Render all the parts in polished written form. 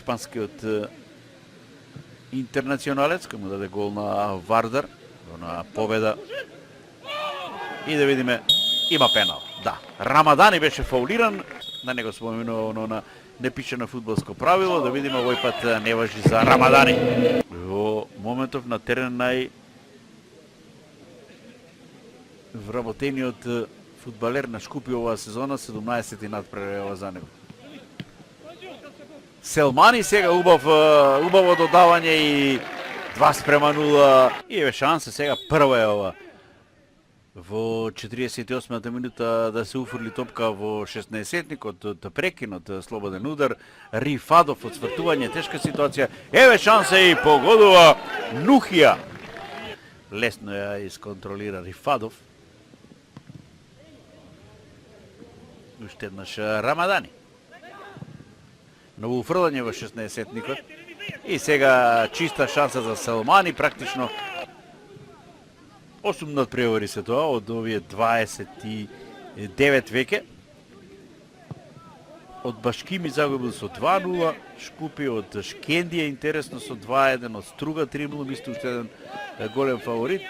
шпанскиот интернационалец, кој му даде гол на Вардар, на победа. И да видиме, има пенал. Да, Рамадани беше фаулиран, на него споменува оно на непишано фудбалско правило, да видиме овој пат не важи за Рамадани. Во моментов на терен вработениот фудбалер на Шкупи оваа сезона, 17 надпреварува за него. Селмани сега убаво додавање и 2:0 и еве шанса сега, прва е ова. Во 48-та минута да се уфрли топка во 16-никот од прекинот слободен удар. Рифадов од свртување, тешка ситуација. Еве шанса и погодува Нухија. Лесно ја исконтролира Рифадов. Уште еднаш Рамадани. Ново уфрлање во 16-никот. И сега чиста шанса за Селмани, практично 8 надпревари се тоа, од овие 29 веќе. Од Башкими загубил со 2:0, Шкупи од Шкендија интересно со 2:1, од Струга 3:0, мисто уште еден голем фаворит.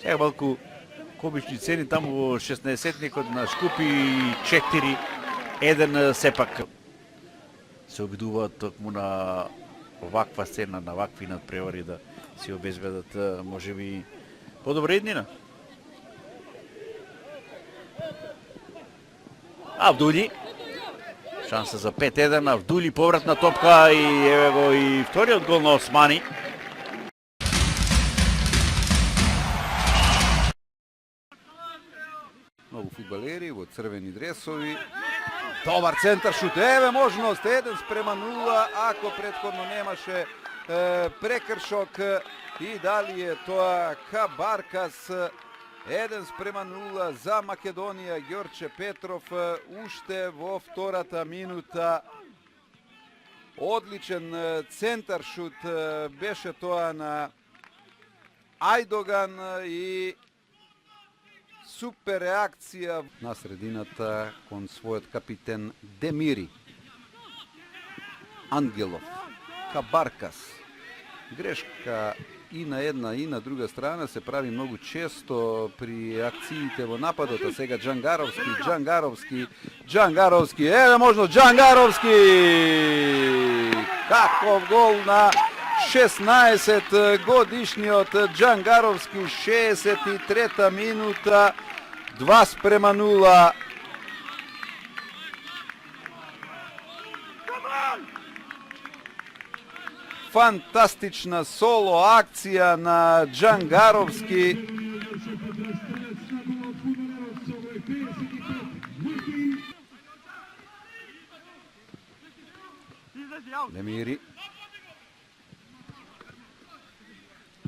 Сега малку комични цени таму во 16-никот на Шкупи 4:1 сепак. Се обидуваат токму на оваква сцена, на вакви надпревари да си обезбедат можеби подобра иднина. Авдули. Шанса за 5:1. Авдули повратна топка и еве го и вториот гол на Османи. Многу фудбалери во црвени дресови. Добар центар шут. Еве можност 1:0, ако претходно немаше прекршок. И дали е тоа Кабаркас, 1:0 за Македонија. Ѓорче Петров уште во втората минута. Одличен центар шут беше тоа на Ајдоган и супер реакција на средината кон својот капитен Демири. Ангелов, Кабаркас. Грешка и на една и на друга страна се прави многу често при акциите во нападот, а сега Джангаровски, еве можно Джангаровски! Каков гол на 16 годишниот Джангаровски, 63-та минута, 2:0. Фантастична соло акција на Джангаровски. Демири.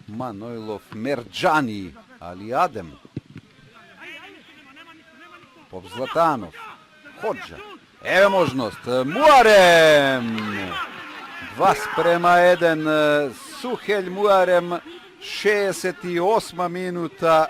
Манойлов, Мерджани, Али Адем. Поп Златанов, Ходжа. Еве можност, Муарем. 2:1, Сухель Муарем, 68 минута.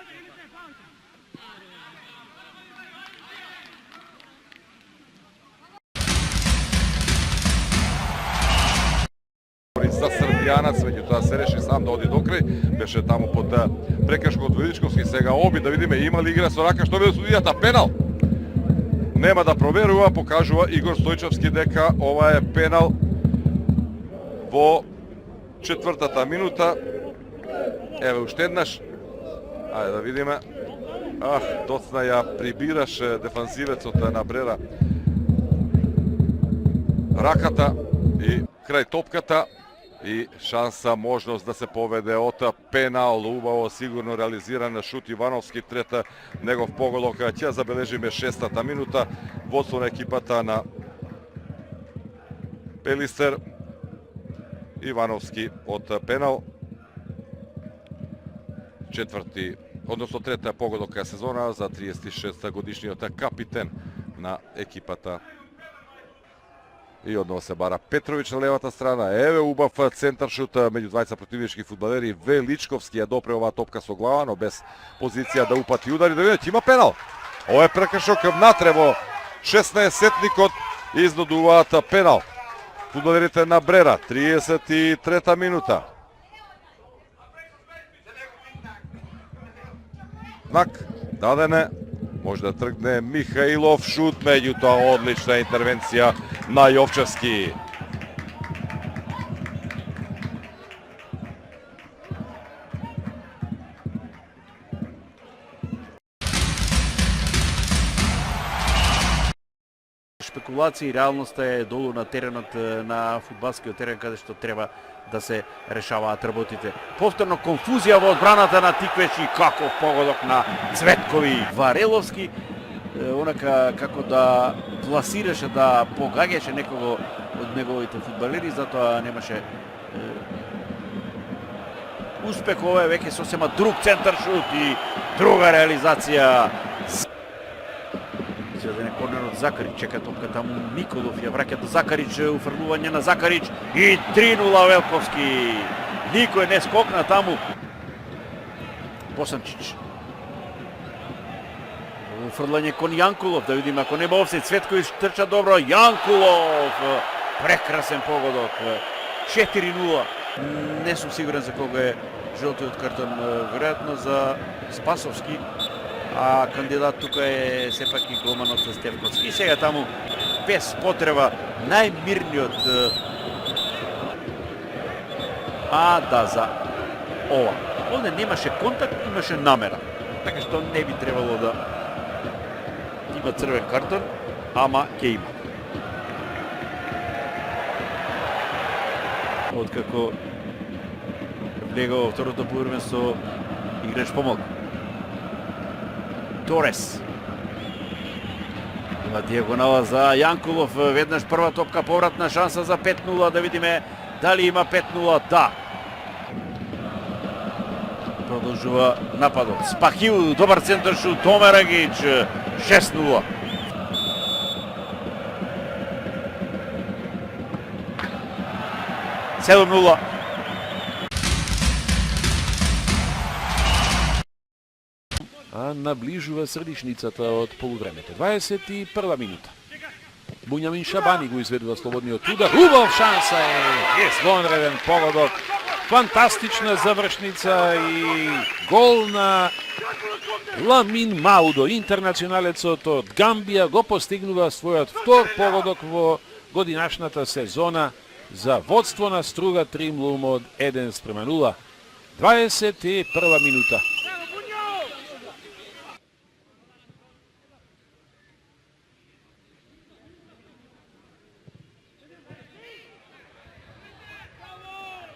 За Србијанац, меѓутоа се реши сам да оди до крај, беше таму под прекршкот Величковски. Сега оби да видиме има ли игра со рака, што вели судијата, пенал. Нема да проверува, покажува Игор Стојчевски дека ова е пенал во 4-та минута. Еве уште еднаш. Ајде да видиме. Доцна ја прибираш дефанзивецот на Брера раката и крај топката и шанса, можност да се поведе од пенал. Убаво, сигурно реализиран шут Ивановски, трета негов погодок. Ќе забележиме 6-та минута. Водство на екипата на Пелистер. Ивановски од пенал. Четврти, односно трета погодока сезона за 36 годишниот капитен на екипата. И одново се бара Петрович на левата страна. Еве убав центар шут меѓу двајца противнички фудбалери. Величковски ја допре оваа топка со глава, но без позиција да упати удари. Да видите, има пенал. Ова е прекршок внатре во 16-никот, изнудуваат пенал. фудбалерите на Брера. 33-та минута. Знак дадене, може да тргне Михаилов шут, меѓутоа одлична интервенција на Јовчевски. Шпекулации, реалноста е долу на теренот, на фудбалскиот терен, каде што треба да се решаваат работите. Повторно конфузија во одбраната на Тиквеш и каков погодок на Цветкови. Вареловски, онака како да пласираше, да погаѓаше некого од неговите фудбалери, затоа немаше успех. Ова е веќе сосема друг центар шут и друга реализација. Сведен е корнер од Закарич, чека топка таму Николов, ја враќа до Закарич, уфрлување на Закарич и 3-0 Велковски. Никој не скокна таму. Босанчич. Уфрлање кон Јанкулов, да видиме ако нема офсайд. Цветковиќ трча добро, Јанкулов, прекрасен погодок. 4-0. Не сум сигурен за кога е жолтиот картон, веројатно за Спасовски. А кандидат тука е сепак и голманот Стефковски. И сега таму без потреба најмирниот да за ова. Овде немаше контакт, имаше намера. Така што не би требало да има црвен картон, ама ќе има. Откако влегува во второто полувреме со играч помалку. Торес. Има дијагонала за Јанкулов, веднаш прва топка, повратна шанса за 5-0, да видиме дали има 5-0, да. Продолжува нападот. Спахил, добар центар шут, Томерагич, 6-0. Седум-0. Наближува средишницата од полувремето. 21 минута. Буњамин Шабани го изведува слободниот удар. Убав шанса е извонреден погодок. Фантастична завршница и гол на Ламин Маудо. Интернационалецот од Гамбија го постигнува својот втор погодок во годинашната сезона за водство на Струга Тримлум од 1:0. 21 минута.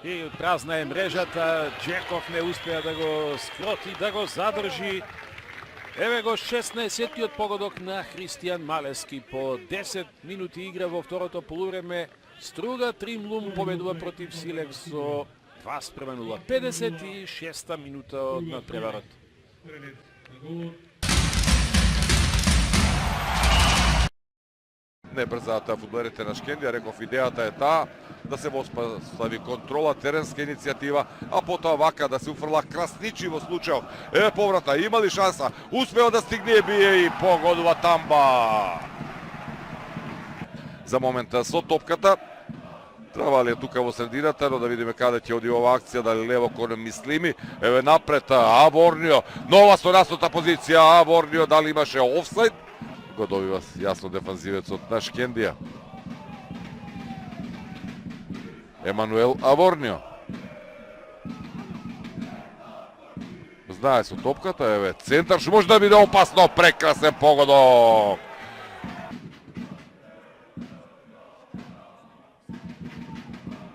И празна е мрежата, Джеков не успеа да го скроти, да го задржи. Еве го 16-тиот погодок на Христијан Малески. По 10 минути игра во второто полувреме. Струга Тримлум победува против Силев со 2:0. 56-та минута од надпреварот. Не брзаат фудбалерите на Шкендија, реков идејата е таа да се воспостави контрола, теренска иницијатива, а потоа вака да се уфрла Красничи во случајов. Поврата, има ли шанса? Успеа да стигне, бие и погодува Тамба. За момента со топката. Трава ли е тука во средината, но да видиме каде ќе оди ова акција, дали лево кон Мислими. Еве напред, Аворнио, нова со насота позиција, Аворнио, дали имаше офсайд? Го добива јасно дефанзивецот на Шкендија. Емануел Аворнио. Знае со топката, еве, центар, што може да биде опасно, прекрасен погодок.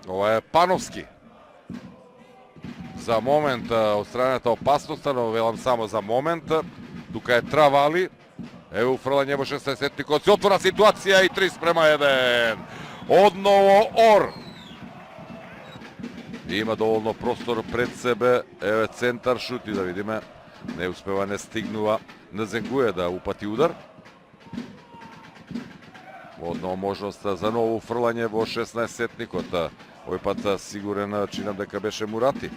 Ова е Пановски. За момент од страната опасноста, но велам само за момент. Тука е Травали. Ево уфрлање во 16-тикот, се отвора ситуација и 3:1. Одново Ор. Има доволно простор пред себе, еве центар шут и да видиме, не успева, не стигнува, не зенгуе да упати удар. Одново можност за ново уфрлање во 16-тикот, овој пат сигурен чинам дека беше Мурати.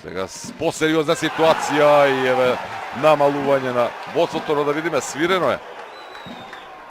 Сега посериозна ситуација и еве намалување на водството, но да видиме, свирено е.